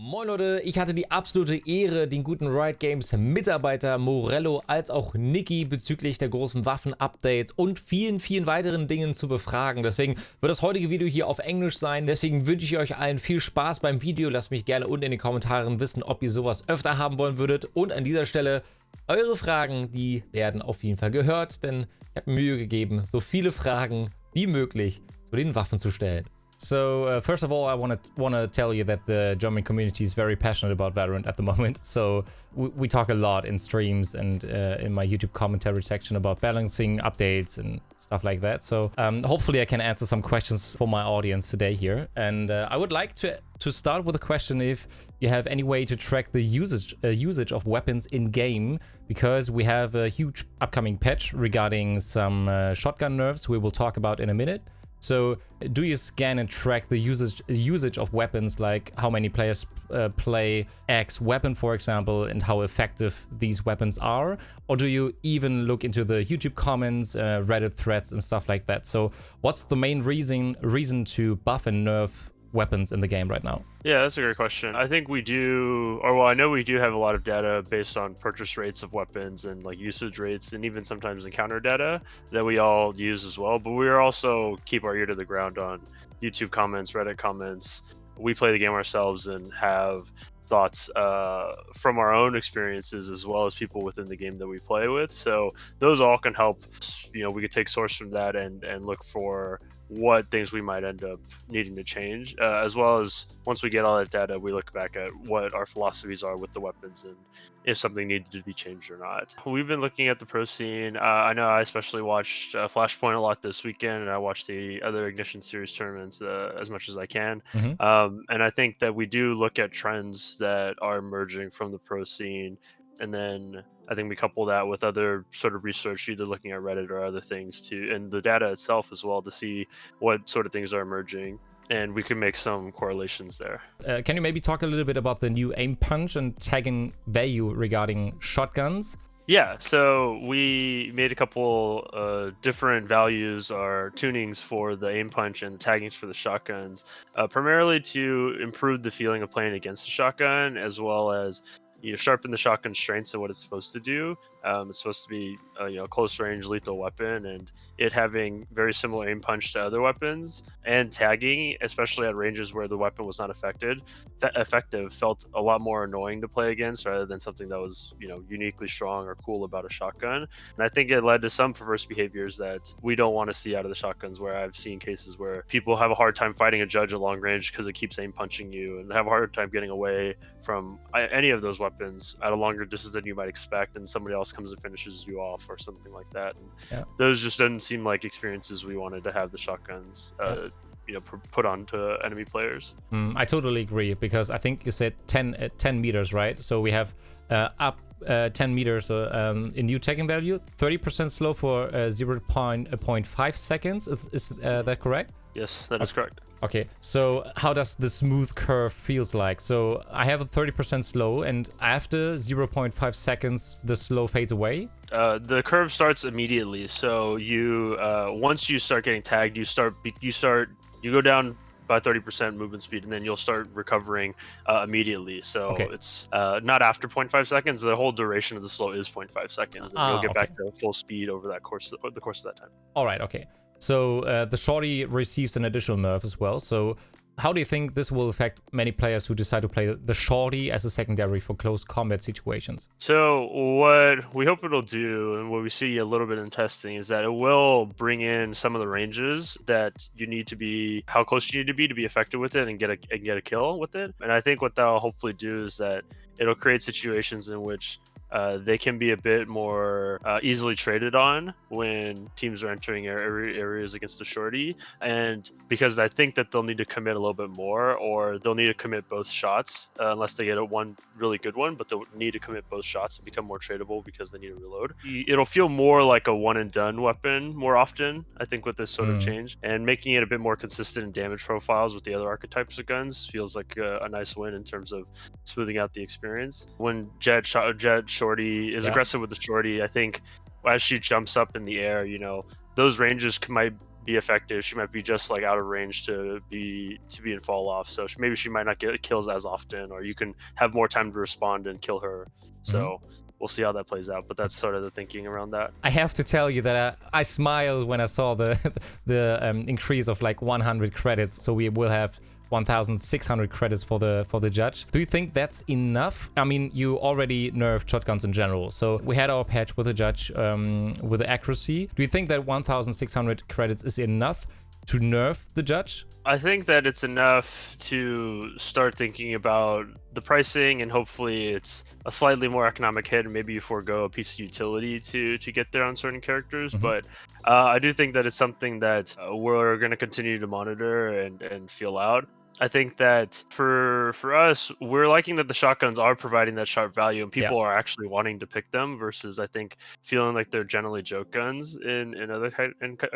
Moin Leute, ich hatte die absolute Ehre, den guten Riot Games Mitarbeiter Morello als auch Nicki bezüglich der großen Waffen-Updates und vielen weiteren Dingen zu befragen. Deswegen wird das heutige Video hier auf Englisch sein. Deswegen wünsche ich euch allen viel Spaß beim Video. Lasst mich gerne unten in den Kommentaren wissen, ob ihr sowas öfter haben wollen würdet. Und an dieser Stelle, eure Fragen, die werden auf jeden Fall gehört, denn ich habe Mühe gegeben, so viele Fragen wie möglich zu den Waffen zu stellen. So first of all, I want to tell you that the German community is very passionate about Valorant at the moment. So we talk a lot in streams and in my YouTube commentary section about balancing updates and stuff like that. So hopefully I can answer some questions for my audience today here. And I would like to start with a question if you have any way to track the usage of weapons in game, because we have a huge upcoming patch regarding some shotgun nerfs we will talk about in a minute. So, do you scan and track the usage of weapons, like how many players play X weapon, for example, and how effective these weapons are? Or do you even look into the YouTube comments, Reddit threads, and stuff like that? So, what's the main reason to buff and nerf weapons in the game right now? Yeah, that's a great question. I think we do, or well, I know we do have a lot of data based on purchase rates of weapons and like usage rates and even sometimes encounter data that we all use as well. But we also keep our ear to the ground on YouTube comments, Reddit comments. We play the game ourselves and have thoughts from our own experiences as well as people within the game that we play with. So those all can help. You know, we could take source from that and look for what things we might end up needing to change, as well as once we get all that data, we look back at what our philosophies are with the weapons and if something needed to be changed or not. We've been looking at the pro scene. I know I especially watched Flashpoint a lot this weekend, and I watched the other Ignition Series tournaments as much as I can. And I think that we do look at trends that are emerging from the pro scene, and then I think we couple that with other sort of research, either looking at Reddit or other things too, and the data itself as well, to see what sort of things are emerging, and we can make some correlations there. Can you maybe talk a little bit about the new aim punch and tagging value regarding shotguns? Yeah, so we made a couple different values or tunings for the aim punch and the taggings for the shotguns, primarily to improve the feeling of playing against the shotgun, as well as sharpen the shotgun strengths and what it's supposed to do. It's supposed to be a close range lethal weapon, and it having very similar aim punch to other weapons, and tagging, especially at ranges where the weapon was not effective, felt a lot more annoying to play against rather than something that was uniquely strong or cool about a shotgun. And I think it led to some perverse behaviors that we don't want to see out of the shotguns, where I've seen cases where people have a hard time fighting a judge at long range because it keeps aim punching you, and have a hard time getting away from any of those weapons at a longer distance than you might expect, and somebody else comes and finishes you off or something like that. And those just didn't seem like experiences we wanted to have the shotguns put onto enemy players. I totally agree, because I think you said 10 meters, right? So we have up 10 meters in new tagging value, 30% slow for 0.5 seconds. Is that correct? Yes, that is correct. Okay, so how does the smooth curve feels like? So I have a 30% slow, and after 0.5 seconds, the slow fades away? The curve starts immediately. So you once you start getting tagged, you go down by 30% movement speed, and then you'll start recovering immediately. So it's not after 0.5 seconds. The whole duration of the slow is 0.5 seconds, and you'll get back to full speed over the course of that time. All right, okay. So the shorty receives an additional nerf as well. So how do you think this will affect many players who decide to play the shorty as a secondary for close combat situations? So what we hope it'll do, and what we see a little bit in testing, is that it will bring in some of the ranges that you need to be, how close you need to be effective with it and get a kill with it. And I think what that'll hopefully do is that it'll create situations in which they can be a bit more easily traded on when teams are entering areas against a shorty. And because I think that they'll need to commit a little bit more, or they'll need to commit both shots unless they get one really good one, but they'll need to commit both shots and become more tradable because they need to reload. It'll feel more like a one and done weapon more often, I think, with this sort of change, and making it a bit more consistent in damage profiles with the other archetypes of guns feels like a nice win in terms of smoothing out the experience. When Jet shorty is aggressive with the shorty, I think as she jumps up in the air, those ranges might be effective. She might be just like out of range to be in fall off. So maybe she might not get kills as often, or you can have more time to respond and kill her. So we'll see how that plays out. But that's sort of the thinking around that. I have to tell you that I smiled when I saw the increase of like 100 credits. So we will have 1,600 credits for the judge. Do you think that's enough? I mean, you already nerfed shotguns in general. So we had our patch with the judge with the accuracy. Do you think that 1,600 credits is enough to nerf the judge? I think that it's enough to start thinking about the pricing, and hopefully it's a slightly more economic hit, and maybe you forego a piece of utility to get there on certain characters. But I do think that it's something that we're going to continue to monitor and feel out. I think that for us, we're liking that the shotguns are providing that sharp value, and people are actually wanting to pick them, versus I think feeling like they're generally joke guns in other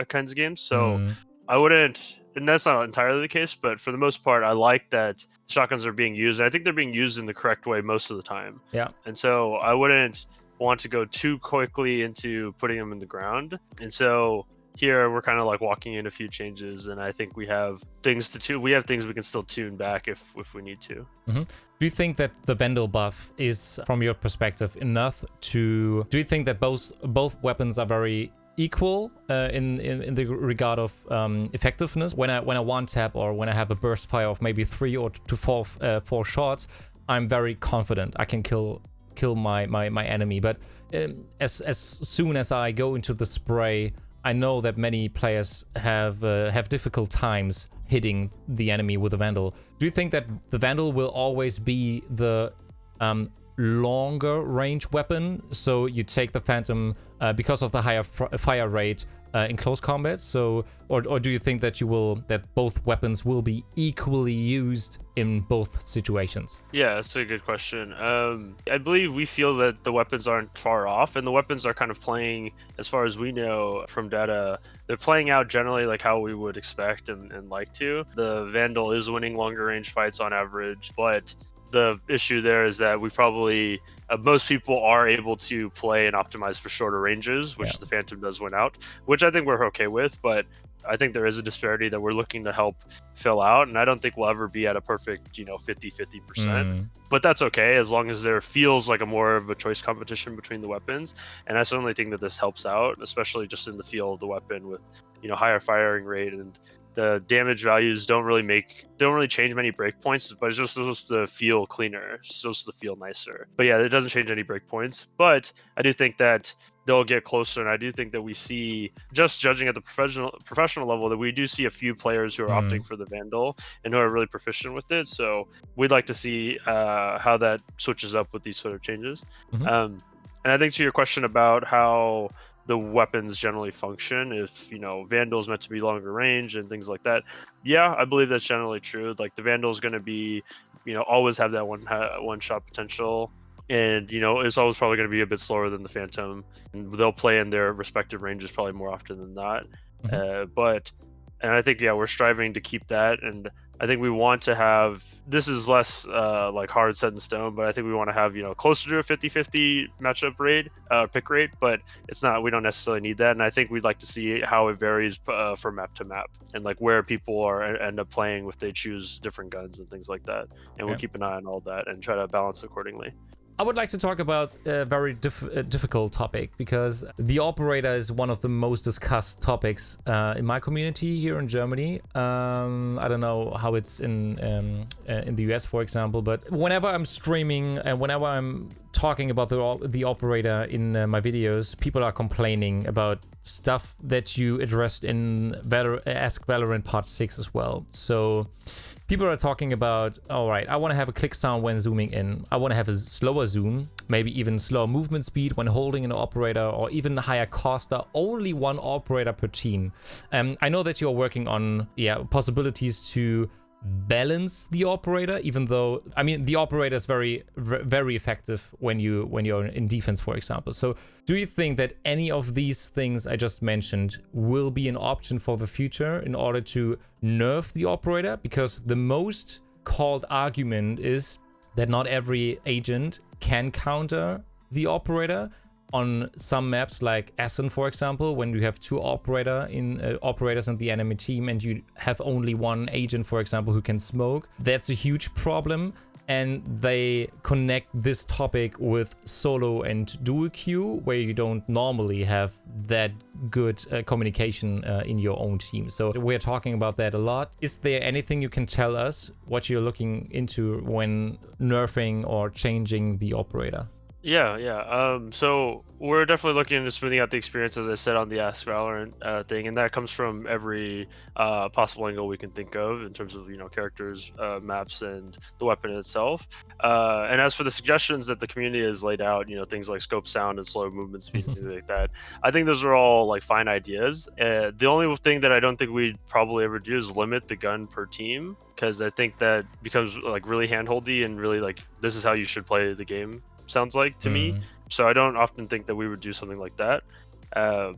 kinds of games. So I wouldn't, and that's not entirely the case, but for the most part, I like that shotguns are being used. I think they're being used in the correct way most of the time. Yeah. And so I wouldn't want to go too quickly into putting them in the ground. And so here we're kind of like walking in a few changes, and I think we have things to tune. We have things we can still tune back if we need to. Do you think that the Vandal buff is, from your perspective, enough to? Do you think that both weapons are very equal in the regard of effectiveness? When I one tap, or when I have a burst fire of maybe 3 or to 4 shots, I'm very confident I can kill my enemy. But as soon as I go into the spray, I know that many players have difficult times hitting the enemy with a Vandal. Do you think that the Vandal will always be the longer range weapon, so you take the Phantom because of the higher fire rate in close combat? So, or do you think that both weapons will be equally used in both situations? Yeah, that's a good question. I believe we feel that the weapons aren't far off, and the weapons are kind of playing, as far as we know from data, they're playing out generally like how we would expect and like to. The Vandal is winning longer range fights on average, but the issue there is that we probably most people are able to play and optimize for shorter ranges, which the Phantom does win out, which I think we're okay with. But I think there is a disparity that we're looking to help fill out, and I don't think we'll ever be at a perfect 50-50%. But that's okay, as long as there feels like more of a choice competition between the weapons. And I certainly think that this helps out, especially just in the feel of the weapon with higher firing rate, and the damage values don't really change many breakpoints, but it's just supposed to feel cleaner, it's supposed to feel nicer. But yeah, it doesn't change any breakpoints. But I do think that they'll get closer, and I do think that we see, just judging at the professional level, that we do see a few players who are opting for the Vandal and who are really proficient with it. So we'd like to see how that switches up with these sort of changes. And I think to your question about how the weapons generally function, if Vandal is meant to be longer range and things like that, yeah, I believe that's generally true. Like the Vandal is going to be always have that one shot potential, and it's always probably going to be a bit slower than the Phantom, and they'll play in their respective ranges probably more often than not. And I think we're striving to keep that, and I think we want to have, this is less like hard set in stone, but I think we want to have closer to a 50-50 matchup rate, pick rate, but it's not, we don't necessarily need that. And I think we'd like to see how it varies from map to map, and like where people end up playing if they choose different guns and things like that. And we'll keep an eye on all that and try to balance accordingly. I would like to talk about a very difficult topic, because the operator is one of the most discussed topics in my community here in Germany. I don't know how it's in the US, for example, but whenever I'm streaming and whenever I'm talking about the operator in my videos, people are complaining about stuff that you addressed in Ask Valorant Part 6 as well. So people are talking about, all right, I want to have a click sound when zooming in. I want to have a slower zoom, maybe even slower movement speed when holding an operator, or even higher cost, only one operator per team. I know that you're working on possibilities to balance the operator, even though, I mean, the operator is very, very effective when you're in defense, for example. So do you think that any of these things I just mentioned will be an option for the future in order to nerf the operator? Because the most called argument is that not every agent can counter the operator. on some maps like Essen, for example, when you have two operators in the enemy team and you have only one agent, for example, who can smoke. That's a huge problem. And they connect this topic with solo and dual queue, where you don't normally have that good communication in your own team. So we're talking about that a lot. Is there anything you can tell us what you're looking into when nerfing or changing the operator? Yeah. So we're definitely looking into smoothing out the experience, as I said, on the Ask Valorant thing, and that comes from every possible angle we can think of in terms of characters, maps, and the weapon itself. And as for the suggestions that the community has laid out, things like scope, sound, and slow movement speed, and things like that, I think those are all like fine ideas. The only thing that I don't think we'd probably ever do is limit the gun per team, because I think that becomes like really handholdy and really like this is how you should play the game. Sounds like to me. So I don't often think that we would do something like that.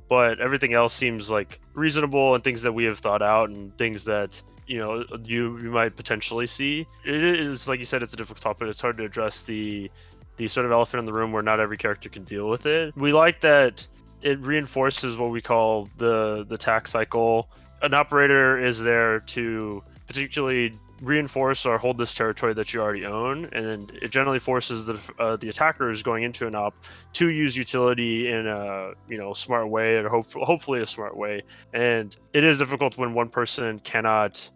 But everything else seems like reasonable and things that we have thought out and things that you might potentially see. It is, like you said, it's a difficult topic. It's hard to address the sort of elephant in the room where not every character can deal with it. We like that it reinforces what we call the tack cycle. An operator is there to particularly reinforce or hold this territory that you already own, and it generally forces the attackers going into an op to use utility in a smart way, or hopefully a smart way. And it is difficult when one person cannot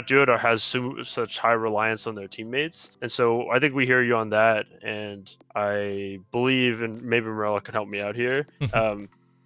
do it or has such high reliance on their teammates. And so I think we hear you on that, and I believe, and maybe Morello can help me out here.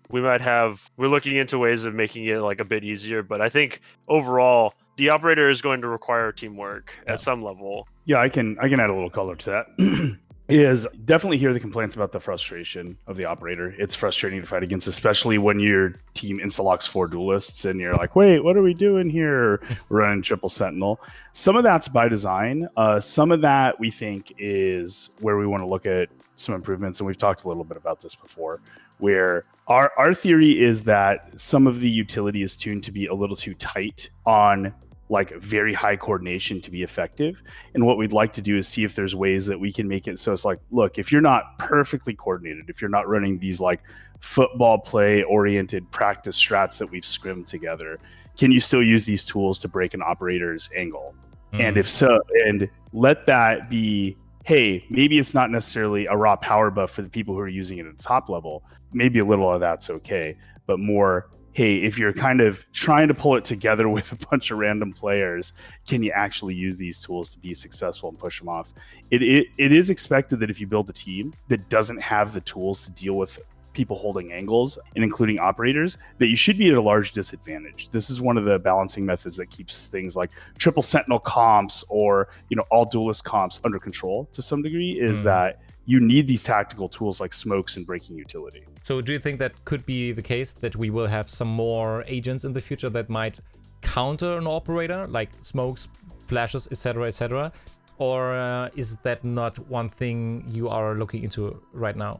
We're looking into ways of making it like a bit easier, but I think overall the operator is going to require teamwork at some level. Yeah, I can add a little color to that. Is definitely hear the complaints about the frustration of the operator. It's frustrating to fight against, especially when your team insta-locks 4 duelists and you're like, wait, what are we doing here? We're running triple sentinel. Some of that's by design. Some of that we think is where we want to look at some improvements, and we've talked a little bit about this before, where our theory is that some of the utility is tuned to be a little too tight on like very high coordination to be effective. And what we'd like to do is see if there's ways that we can make it so it's like, look, if you're not perfectly coordinated, if you're not running these like football play oriented practice strats that we've scrimmed together, can you still use these tools to break an operator's angle? And if so, and let that be, hey, maybe it's not necessarily a raw power buff for the people who are using it at the top level. Maybe a little of that's okay, but more, hey, if you're kind of trying to pull it together with a bunch of random players, can you actually use these tools to be successful and push them off? It is expected that if you build a team that doesn't have the tools to deal with people holding angles and including operators, that you should be at a large disadvantage. This is one of the balancing methods that keeps things like triple sentinel comps or all duelist comps under control to some degree, is that you need these tactical tools like smokes and breaking utility. So do you think that could be the case, that we will have some more agents in the future that might counter an operator, like smokes, flashes, etc., or is that not one thing you are looking into right now?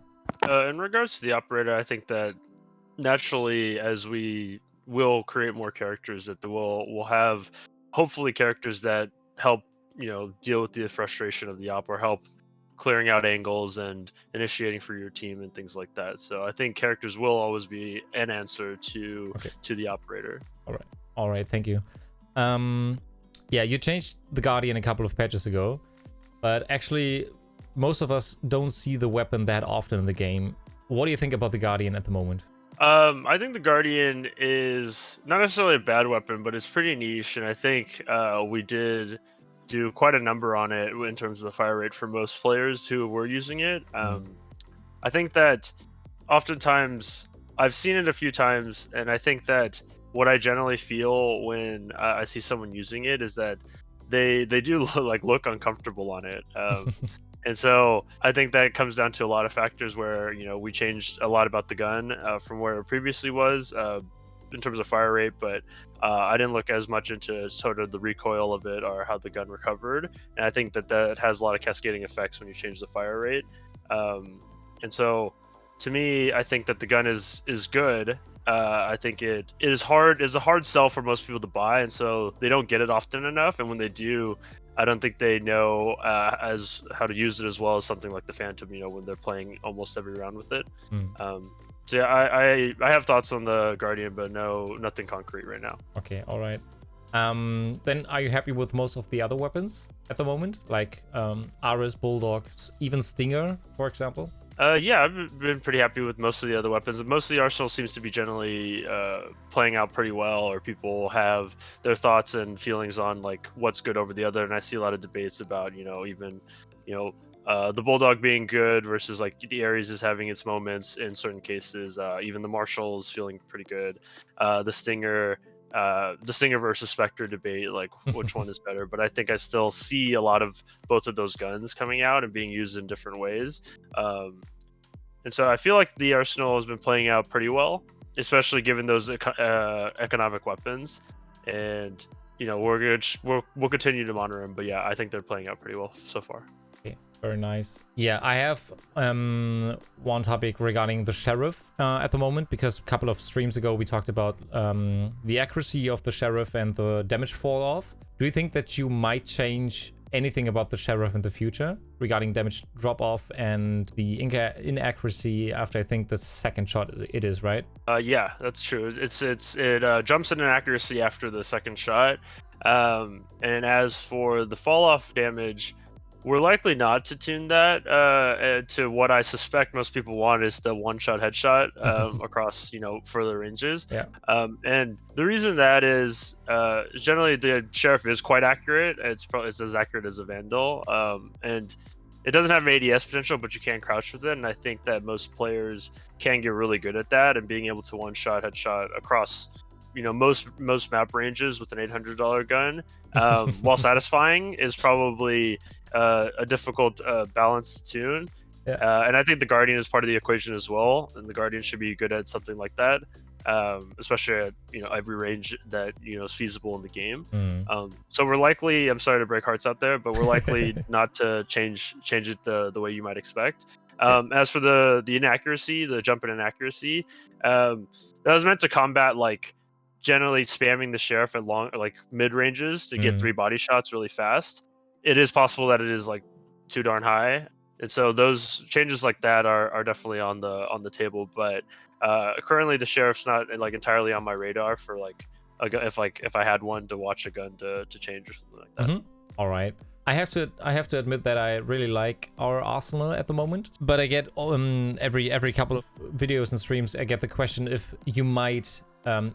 In regards to the operator, I think that naturally, as we will create more characters, that we'll have hopefully characters that help deal with the frustration of the op, or help clearing out angles and initiating for your team and things like that. So I think characters will always be an answer to the operator. All right, thank you. Yeah, you changed the Guardian a couple of patches ago, but actually most of us don't see the weapon that often in the game. What do you think about the Guardian at the moment? I think the Guardian is not necessarily a bad weapon, but it's pretty niche, and I think we did do quite a number on it in terms of the fire rate for most players who were using it. I think that oftentimes I've seen it a few times, and I think that what I generally feel when I see someone using it is that they do look uncomfortable on it. And so I think that comes down to a lot of factors where we changed a lot about the gun from where it previously was in terms of fire rate, but I didn't look as much into sort of the recoil of it or how the gun recovered. And I think that has a lot of cascading effects when you change the fire rate. And so to me, I think that the gun is good. I think it is a hard sell for most people to buy, and so they don't get it often enough. And when they do, I don't think they know as how to use it as well as something like the Phantom. When they're playing almost every round with it. So yeah, I have thoughts on the Guardian, but nothing concrete right now. Okay, all right. Then are you happy with most of the other weapons at the moment, like Ares, Bulldog, even Stinger, for example? Yeah, I've been pretty happy with most of the other weapons. Most of the arsenal seems to be generally playing out pretty well, or people have their thoughts and feelings on like what's good over the other. And I see a lot of debates about, the Bulldog being good versus like the Ares is having its moments in certain cases. Even the Marshall is feeling pretty good. The Stinger versus Spectre debate, like which one is better. But I think I still see a lot of both of those guns coming out and being used in different ways. And so I feel like the arsenal has been playing out pretty well, especially given those economic weapons. And we'll continue to monitor them. But yeah, I think they're playing out pretty well so far. Very nice. Yeah, I have one topic regarding the Sheriff at the moment, because a couple of streams ago we talked about the accuracy of the Sheriff and the damage fall off. Do you think that you might change anything about the Sheriff in the future regarding damage drop off and the inaccuracy after, I think, the second shot it is, right? Yeah, that's true. It jumps in accuracy after the second shot. And as for the fall off damage, we're likely not to tune that to what I suspect most people want, is the one-shot headshot across further ranges. Yeah. And the reason that is generally the Sheriff is quite accurate. It's as accurate as a Vandal, and it doesn't have ADS potential, but you can crouch with it. And I think that most players can get really good at that, and being able to one-shot headshot across most map ranges with an $800 gun, while satisfying, is probably a difficult balance to tune. Yeah. And I think the Guardian is part of the equation as well, and the Guardian should be good at something like that, especially at every range that is feasible in the game. So we're likely, I'm sorry to break hearts out there, but we're likely not to change it the way you might expect. As for the inaccuracy, the jump in inaccuracy, that was meant to combat like generally spamming the Sheriff at mid ranges to get 3 body shots really fast. It is possible that it is like too darn high, and so those changes like that are definitely on the table. But currently the Sheriff's not like entirely on my radar for like if I had one to watch a gun to change or something like that. All right. I have to admit that I really like our arsenal at the moment, but I get every couple of videos and streams I get the question if you might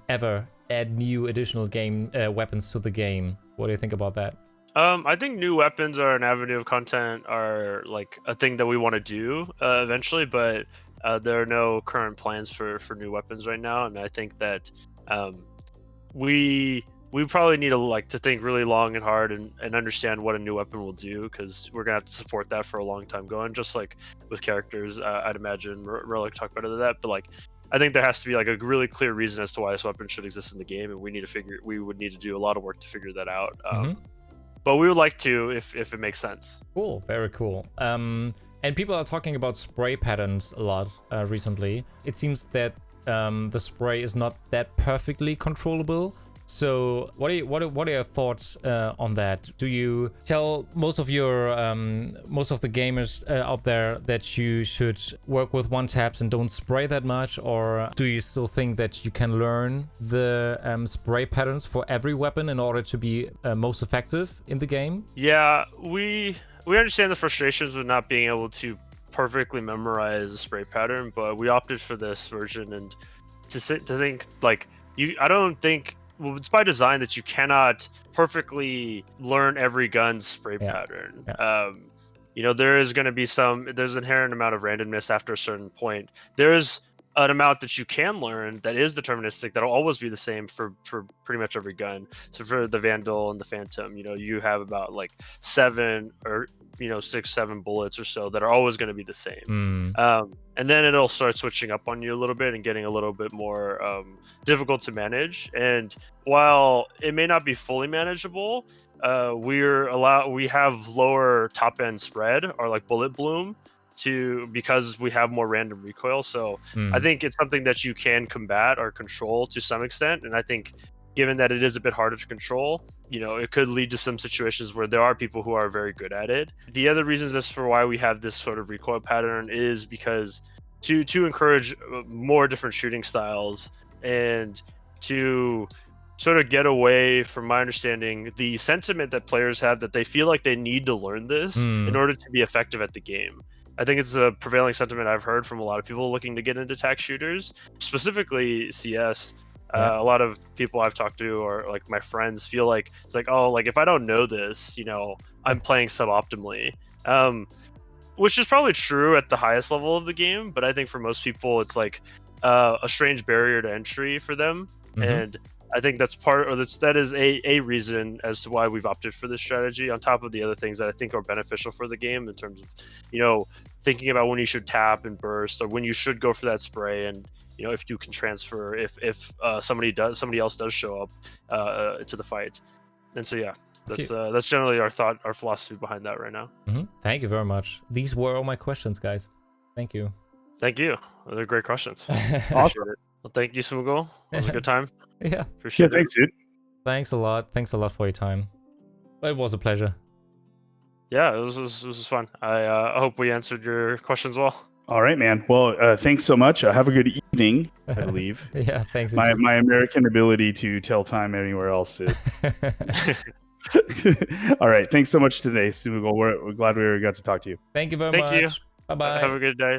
ever add new additional game weapons to the game. What do you think about that? I think new weapons are an avenue of content, are like a thing that we want to do eventually, but there are no current plans for new weapons right now. And I think that we probably need to think really long and hard and understand what a new weapon will do, because we're gonna have to support that for a long time going. Just like with characters, I'd imagine Relic talk better than that, but like I think there has to be like a really clear reason as to why this weapon should exist in the game, and we would need to do a lot of work to figure that out. But we would like to, if it makes sense. Cool, very cool. And people are talking about spray patterns a lot recently. It seems that the spray is not that perfectly controllable. So what are your thoughts on that? Do you tell most of the gamers out there that you should work with one taps and don't spray that much, or do you still think that you can learn the spray patterns for every weapon in order to be most effective in the game? Yeah, we understand the frustrations with not being able to perfectly memorize a spray pattern, but we opted for this version, and to think like I don't think. Well, it's by design that you cannot perfectly learn every gun's spray pattern. Yeah. There's an inherent amount of randomness after a certain point. There's an amount that you can learn that is deterministic, that'll always be the same for pretty much every gun. So for the Vandal and the Phantom, you have about like 7 or 6-7 bullets or so that are always going to be the same. And then it'll start switching up on you a little bit and getting a little bit more difficult to manage. And while it may not be fully manageable, we have lower top end spread, or like bullet bloom, because we have more random recoil. So I think it's something that you can combat or control to some extent, and I think given that it is a bit harder to control, you know, it could lead to some situations where there are people who are very good at it. The other reasons as for why we have this sort of recoil pattern is because to encourage more different shooting styles and to sort of get away from, my understanding, the sentiment that players have that they feel like they need to learn this in order to be effective at the game. I think it's a prevailing sentiment I've heard from a lot of people looking to get into tac shooters, specifically CS. A lot of people I've talked to, or like my friends, feel like it's like, oh, like if I don't know this, you know, I'm playing suboptimally. Which is probably true at the highest level of the game, but I think for most people it's like a strange barrier to entry for them. And I think that's that is a reason as to why we've opted for this strategy, on top of the other things that I think are beneficial for the game in terms of, you know, thinking about when you should tap and burst, or when you should go for that spray, and you know, if you can transfer if somebody else does show up to the fight. And so yeah, that's generally our philosophy behind that right now. Thank you very much. These were all my questions, guys. Thank you. Thank you. They're great questions. Awesome. Well, thank you, Smugo. It was a good time. Yeah. Appreciate it. Thanks, dude. Thanks a lot. Thanks a lot for your time. It was a pleasure. Yeah, it was fun. I hope we answered your questions well. All right, man. Well, thanks so much. Have a good evening, I believe. Yeah, thanks. My American ability to tell time anywhere else is... All right. Thanks so much today, Smugo. We're glad we got to talk to you. Thank you very much. Thank you. Bye-bye. Have a good day.